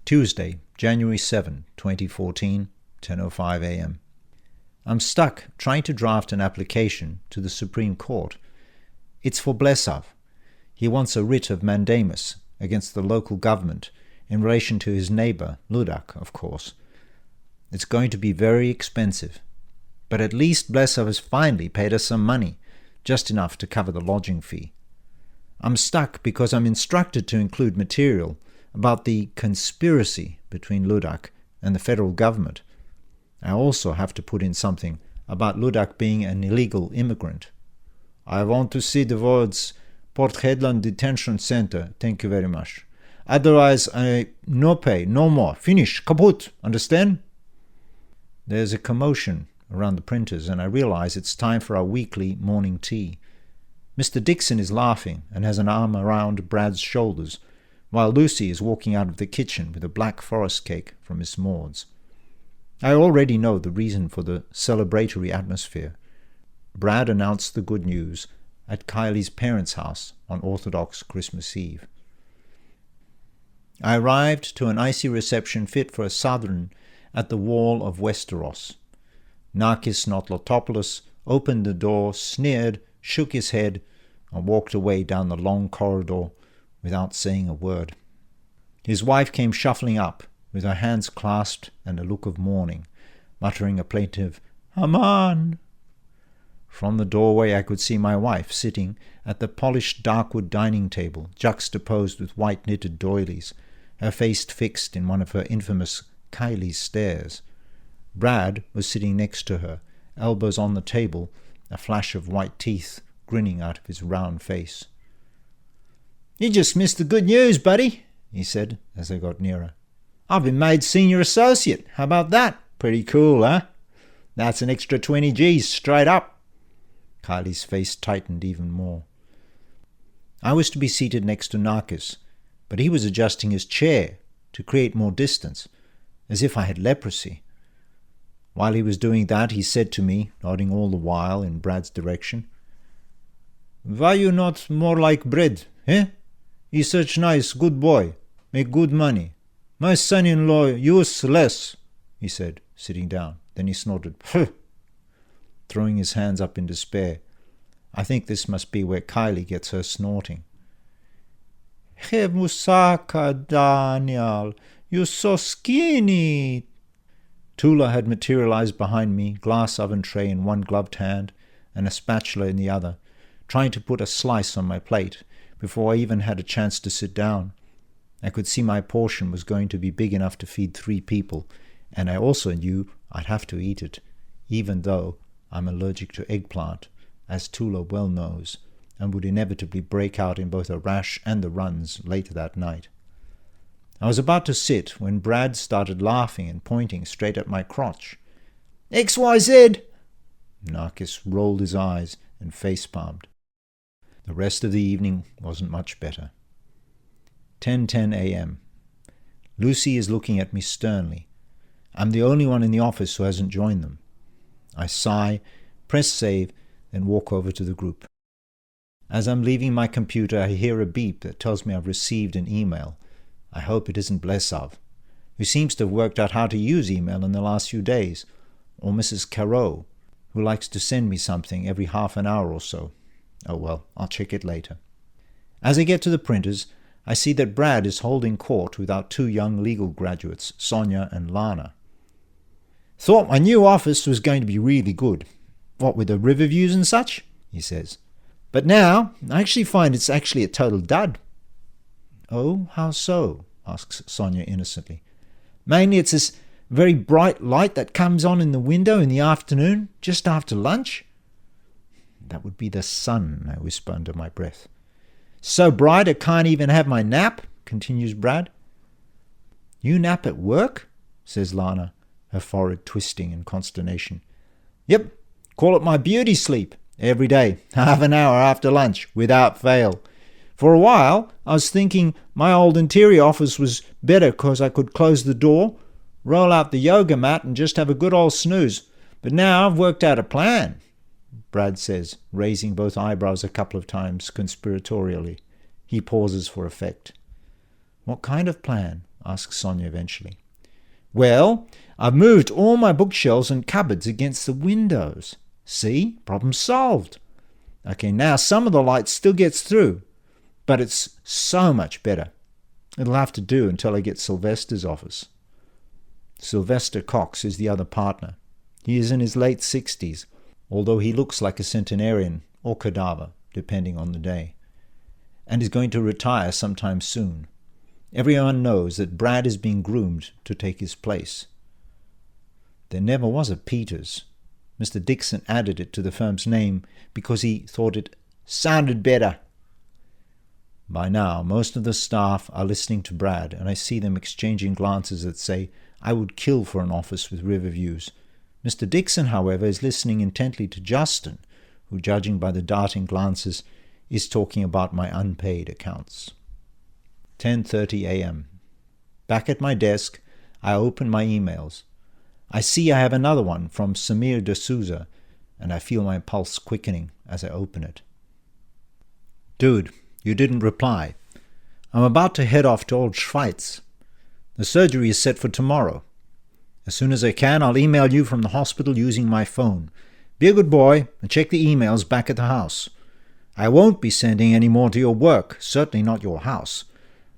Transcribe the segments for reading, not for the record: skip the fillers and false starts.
Tuesday, January 7, 2014, 10:05 a.m. I'm stuck trying to draft an application to the Supreme Court. It's for Blesov. He wants a writ of mandamus against the local government in relation to his neighbour, Ludak, of course. It's going to be very expensive. But at least Blesov has finally paid us some money, just enough to cover the lodging fee. I'm stuck because I'm instructed to include material about the conspiracy between Ludak and the federal government. I also have to put in something about Ludak being an illegal immigrant. I want to see the words Port Hedland Detention Center, thank you very much. Otherwise, I no pay, no more, finish, kaput, understand? There's a commotion around the printers and I realize it's time for our weekly morning tea. Mr. Dixon is laughing and has an arm around Brad's shoulders, while Lucy is walking out of the kitchen with a black forest cake from Miss Maud's. I already know the reason for the celebratory atmosphere. Brad announced the good news at Kylie's parents' house on Orthodox Christmas Eve. I arrived to an icy reception fit for a southern at the wall of Westeros. Narkis Notlotopoulos opened the door, sneered, shook his head, and walked away down the long corridor without saying a word. His wife came shuffling up, with her hands clasped and a look of mourning, muttering a plaintive, "Haman!" From the doorway I could see my wife sitting at the polished darkwood dining table, juxtaposed with white knitted doilies, her face fixed in one of her infamous Kylie's stares. Brad was sitting next to her, elbows on the table, a flash of white teeth grinning out of his round face. "You just missed the good news, buddy," he said as they got nearer. "I've been made senior associate. How about that? Pretty cool, huh? That's an extra 20 G's straight up." Kylie's face tightened even more. I was to be seated next to Narkis, but he was adjusting his chair to create more distance, as if I had leprosy. While he was doing that, he said to me, nodding all the while in Brad's direction, "Why you not more like Brad, eh? He's such nice, good boy, make good money. My son-in-law useless," he said, sitting down. Then he snorted, "Phew," throwing his hands up in despair. I think this must be where Kylie gets her snorting. "Hey, Musaka, Daniel, you're so skinny." Tula had materialized behind me, glass oven tray in one gloved hand and a spatula in the other, trying to put a slice on my plate before I even had a chance to sit down. I could see my portion was going to be big enough to feed 3 people, and I also knew I'd have to eat it, even though I'm allergic to eggplant, as Tula well knows, and would inevitably break out in both a rash and the runs later that night. I was about to sit when Brad started laughing and pointing straight at my crotch. "XYZ!" Narkis rolled his eyes and face-palmed. The rest of the evening wasn't much better. 10:10 a.m. Lucy is looking at me sternly. I'm the only one in the office who hasn't joined them. I sigh, press save, then walk over to the group. As I'm leaving my computer, I hear a beep that tells me I've received an email. I hope it isn't Blesov, who seems to have worked out how to use email in the last few days, or Mrs. Caro, who likes to send me something every half an hour or so. Oh well, I'll check it later. As I get to the printers, I see that Brad is holding court with our 2 young legal graduates, Sonia and Lana. "Thought my new office was going to be really good. What with the river views and such," he says. "But now I actually find it's actually a total dud." "Oh, how so?" asks Sonia innocently. "Mainly it's this very bright light that comes on in the window in the afternoon, just after lunch." "That would be the sun," I whisper under my breath. "So bright I can't even have my nap," continues Brad. "You nap at work?" says Lana, her forehead twisting in consternation. "Yep, call it my beauty sleep. Every day, half an hour after lunch, without fail. For a while, I was thinking my old interior office was better because I could close the door, roll out the yoga mat and just have a good old snooze. But now I've worked out a plan," Brad says, raising both eyebrows a couple of times conspiratorially. He pauses for effect. "What kind of plan?" asks Sonia eventually. Well, I've moved all my bookshelves and cupboards against the windows. See? Problem solved. Okay, now some of the light still gets through, but it's so much better. It'll have to do until I get Sylvester's office. Sylvester Cox is the other partner. He is in his late 60s, although he looks like a centenarian or cadaver, depending on the day, and is going to retire sometime soon. Everyone knows that Brad is being groomed to take his place. There never was a Peters. Mr. Dixon added it to the firm's name because he thought it sounded better. By now, most of the staff are listening to Brad, and I see them exchanging glances that say, I would kill for an office with river views. Mr. Dixon, however, is listening intently to Justin, who, judging by the darting glances, is talking about my unpaid accounts. 10:30 a.m. Back at my desk, I open my emails. I see I have another one from Samir D'Souza, and I feel my pulse quickening as I open it. Dude, you didn't reply. I'm about to head off to Old Schweiz. The surgery is set for tomorrow. As soon as I can, I'll email you from the hospital using my phone. Be a good boy and check the emails back at the house. I won't be sending any more to your work, certainly not your house.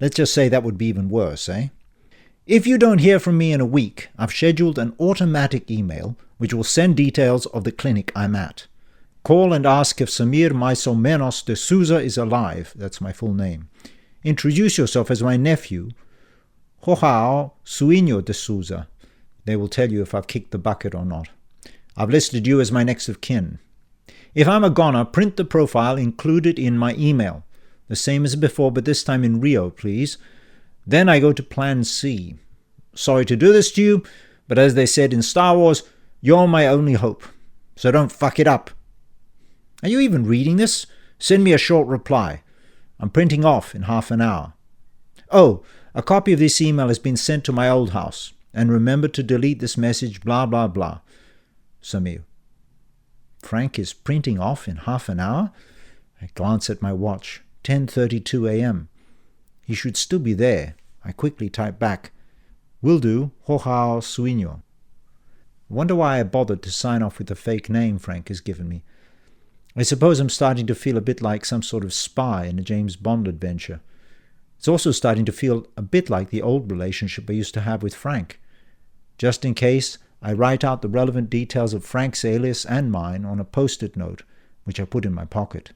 Let's just say that would be even worse, eh? If you don't hear from me in a week, I've scheduled an automatic email which will send details of the clinic I'm at. Call and ask if Samir Maisomenos de Souza is alive. That's my full name. Introduce yourself as my nephew, Joao Suinho de Souza. They will tell you if I've kicked the bucket or not. I've listed you as my next of kin. If I'm a goner, print the profile included in my email. The same as before, but this time in Rio, please. Then I go to Plan C. Sorry to do this to you, but as they said in Star Wars, you're my only hope. So don't fuck it up. Are you even reading this? Send me a short reply. I'm printing off in half an hour. Oh, a copy of this email has been sent to my old house. And remember to delete this message, blah, blah, blah. Samir. Frank is printing off in half an hour? I glance at my watch. 10:32 a.m. He should still be there. I quickly type back. Will do, Joao Suinho. I wonder why I bothered to sign off with the fake name Frank has given me. I suppose I'm starting to feel a bit like some sort of spy in a James Bond adventure. It's also starting to feel a bit like the old relationship I used to have with Frank. Just in case, I write out the relevant details of Frank's alias and mine on a post-it note, which I put in my pocket.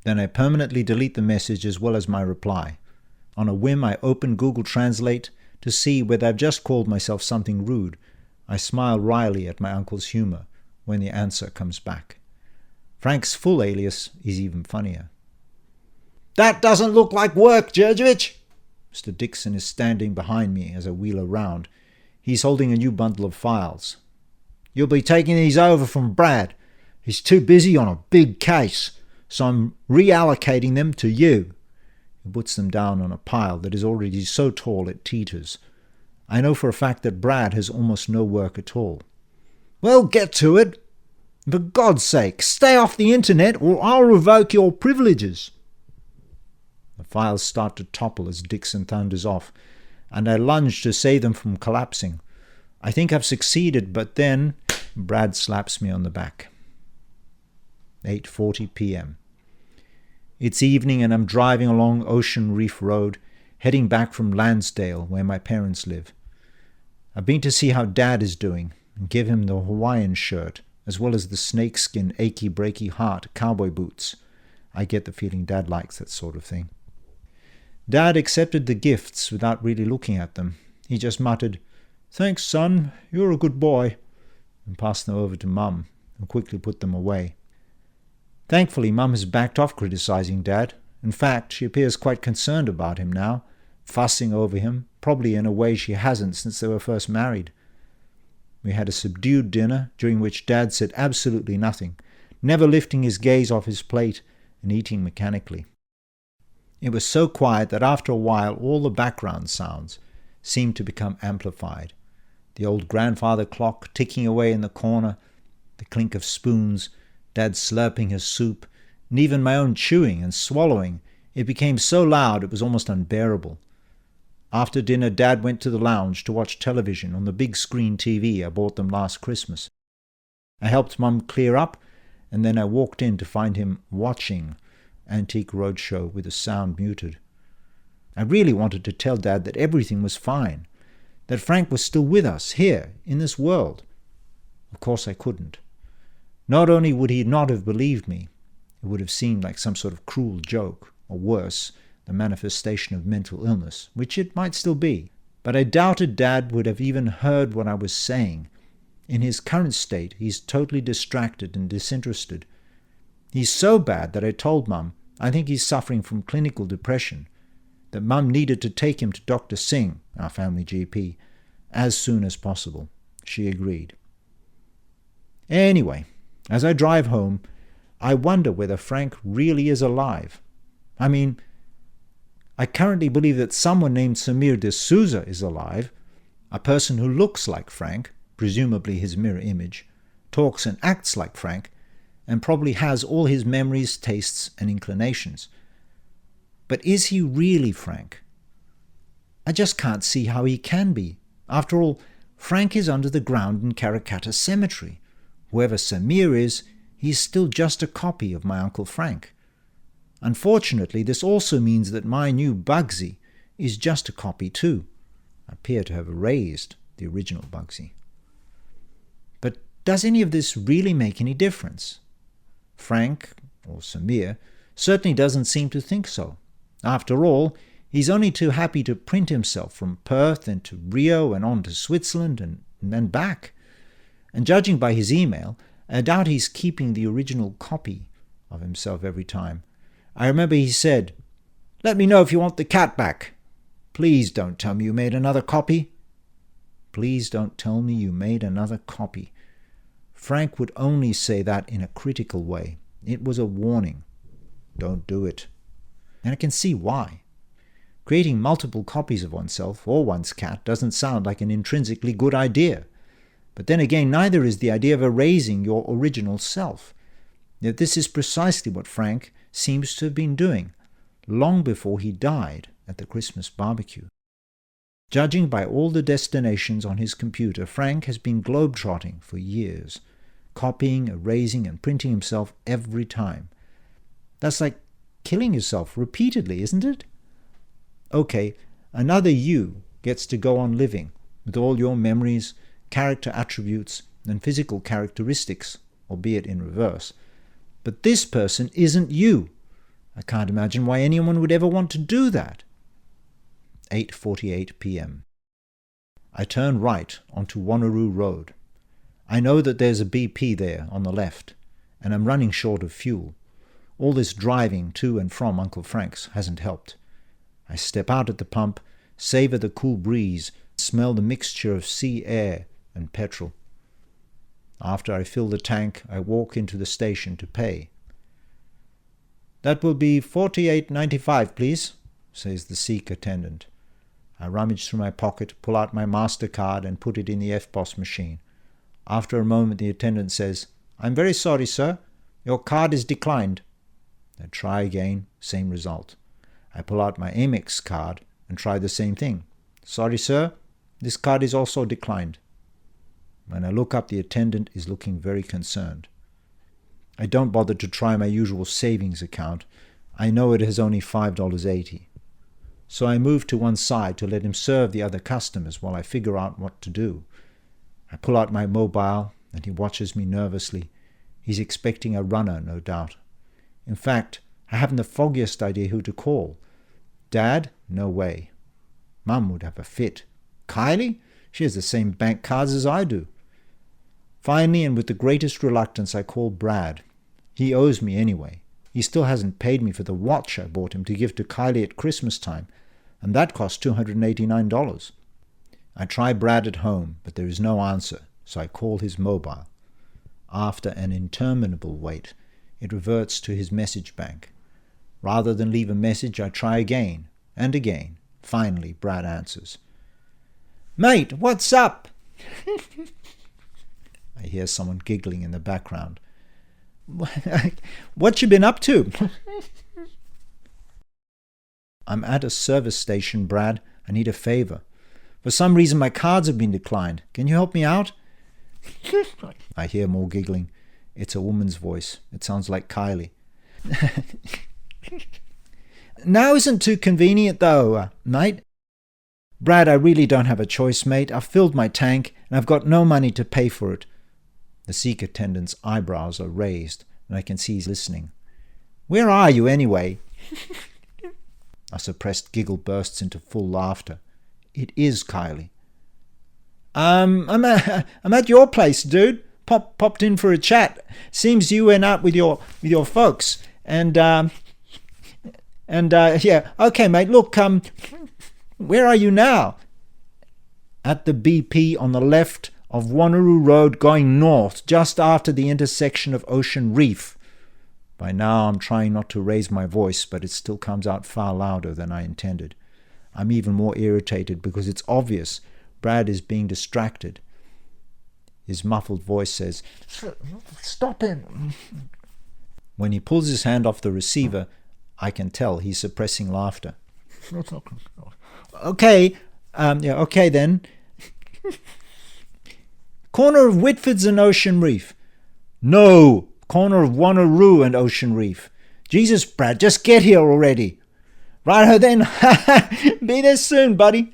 Then I permanently delete the message as well as my reply. On a whim, I open Google Translate to see whether I've just called myself something rude. I smile wryly at my uncle's humor when the answer comes back. Frank's full alias is even funnier. That doesn't look like work, Djurdjevic! Mr. Dixon is standing behind me as I wheel around. He's holding a new bundle of files. You'll be taking these over from Brad. He's too busy on a big case, so I'm reallocating them to you. He puts them down on a pile that is already so tall it teeters. I know for a fact that Brad has almost no work at all. Well, get to it. For God's sake, stay off the internet or I'll revoke your privileges. The files start to topple as Dixon thunders off, and I lunge to save them from collapsing. I think I've succeeded, but then Brad slaps me on the back. 8:40 p.m. It's evening and I'm driving along Ocean Reef Road, heading back from Lansdale, where my parents live. I've been to see how Dad is doing and give him the Hawaiian shirt, as well as the snakeskin achy-breaky heart cowboy boots. I get the feeling Dad likes that sort of thing. Dad accepted the gifts without really looking at them. He just muttered, "Thanks, son, you're a good boy," and passed them over to Mum, who quickly put them away. Thankfully, Mum has backed off criticizing Dad. In fact, she appears quite concerned about him now, fussing over him, probably in a way she hasn't since they were first married. We had a subdued dinner, during which Dad said absolutely nothing, never lifting his gaze off his plate and eating mechanically. It was so quiet that after a while all the background sounds seemed to become amplified. The old grandfather clock ticking away in the corner, the clink of spoons, Dad slurping his soup, and even my own chewing and swallowing. It became so loud it was almost unbearable. After dinner, Dad went to the lounge to watch television on the big screen TV I bought them last Christmas. I helped Mum clear up, and then I walked in to find him watching Antique Roadshow with the sound muted. I really wanted to tell Dad that everything was fine, that Frank was still with us, here, in this world. Of course I couldn't. Not only would he not have believed me, it would have seemed like some sort of cruel joke, or worse, the manifestation of mental illness, which it might still be. But I doubted Dad would have even heard what I was saying. In his current state, he's totally distracted and disinterested. He's so bad that I told Mum I think he's suffering from clinical depression, that Mum needed to take him to Dr. Singh, our family GP, as soon as possible. She agreed. Anyway, as I drive home, I wonder whether Frank really is alive. I mean, I currently believe that someone named Samir de Souza is alive, a person who looks like Frank, presumably his mirror image, talks and acts like Frank, and probably has all his memories, tastes, and inclinations. But is he really Frank? I just can't see how he can be. After all, Frank is under the ground in Karrakatta Cemetery. Whoever Samir is, he's still just a copy of my Uncle Frank. Unfortunately, this also means that my new Bugsy is just a copy too. I appear to have erased the original Bugsy. But does any of this really make any difference? Frank, or Samir, certainly doesn't seem to think so. After all, he's only too happy to print himself from Perth and to Rio and on to Switzerland and back. And judging by his email, I doubt he's keeping the original copy of himself every time. I remember he said, "Let me know if you want the cat back. Please don't tell me you made another copy." Please don't tell me you made another copy. Frank would only say that in a critical way. It was a warning. Don't do it. And I can see why. Creating multiple copies of oneself or one's cat doesn't sound like an intrinsically good idea. But then again, neither is the idea of erasing your original self. Yet this is precisely what Frank seems to have been doing, long before he died at the Christmas barbecue. Judging by all the destinations on his computer, Frank has been globe-trotting for years, copying, erasing, and printing himself every time. That's like killing yourself repeatedly, isn't it? Okay, another you gets to go on living, with all your memories, character attributes, and physical characteristics, albeit in reverse. But this person isn't you. I can't imagine why anyone would ever want to do that. 8:48 p.m. I turn right onto Wanneroo Road. I know that there's a BP there on the left, and I'm running short of fuel. All this driving to and from Uncle Frank's hasn't helped. I step out at the pump, savour the cool breeze, smell the mixture of sea air and petrol. After I fill the tank, I walk into the station to pay. "That will be $48.95, please," says the Sikh attendant. I rummage through my pocket, pull out my MasterCard and put it in the FPOS machine. After a moment the attendant says, "I'm very sorry, sir. Your card is declined." I try again, same result. I pull out my Amex card and try the same thing. "Sorry, sir. This card is also declined." When I look up, the attendant is looking very concerned. I don't bother to try my usual savings account. I know it has only $5.80. So I move to one side to let him serve the other customers while I figure out what to do. I pull out my mobile, and he watches me nervously. He's expecting a runner, no doubt. In fact, I haven't the foggiest idea who to call. Dad? No way. Mum would have a fit. Kylie? She has the same bank cards as I do. Finally, and with the greatest reluctance, I call Brad. He owes me anyway. He still hasn't paid me for the watch I bought him to give to Kylie at Christmas time, and that cost $289. I try Brad at home, but there is no answer, so I call his mobile. After an interminable wait, it reverts to his message bank. Rather than leave a message, I try again and again. Finally, Brad answers. "Mate, what's up?" I hear someone giggling in the background. "What you been up to?" "I'm at a service station, Brad. I need a favor. For some reason my cards have been declined. Can you help me out? I hear more giggling. It's a woman's voice. It sounds like Kylie. Now isn't too convenient though, mate. Brad, I really don't have a choice, mate. I've filled my tank and I've got no money to pay for it. The Sikh attendant's eyebrows are raised and I can see he's listening. Where are you anyway? A suppressed giggle bursts into full laughter. It is Kylie. I'm at your place, dude. Popped in for a chat. Seems you went out with your folks. And yeah, okay, mate. Look, where are you now? At the BP on the left of Wanneroo Road going north, just after the intersection of Ocean Reef. By now I'm trying not to raise my voice, but it still comes out far louder than I intended. I'm even more irritated because it's obvious Brad is being distracted. His muffled voice says, "Stop him." When he pulls his hand off the receiver, I can tell he's suppressing laughter. Okay, okay then. Corner of Whitford's and Ocean Reef. No, corner of Wanneroo and Ocean Reef. Jesus, Brad, just get here already. Righto then. Be there soon, buddy.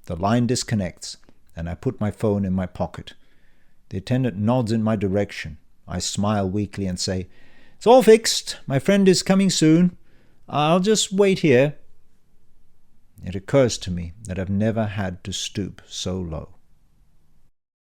The line disconnects, and I put my phone in my pocket. The attendant nods in my direction. I smile weakly and say, "It's all fixed. My friend is coming soon. I'll just wait here." It occurs to me that I've never had to stoop so low.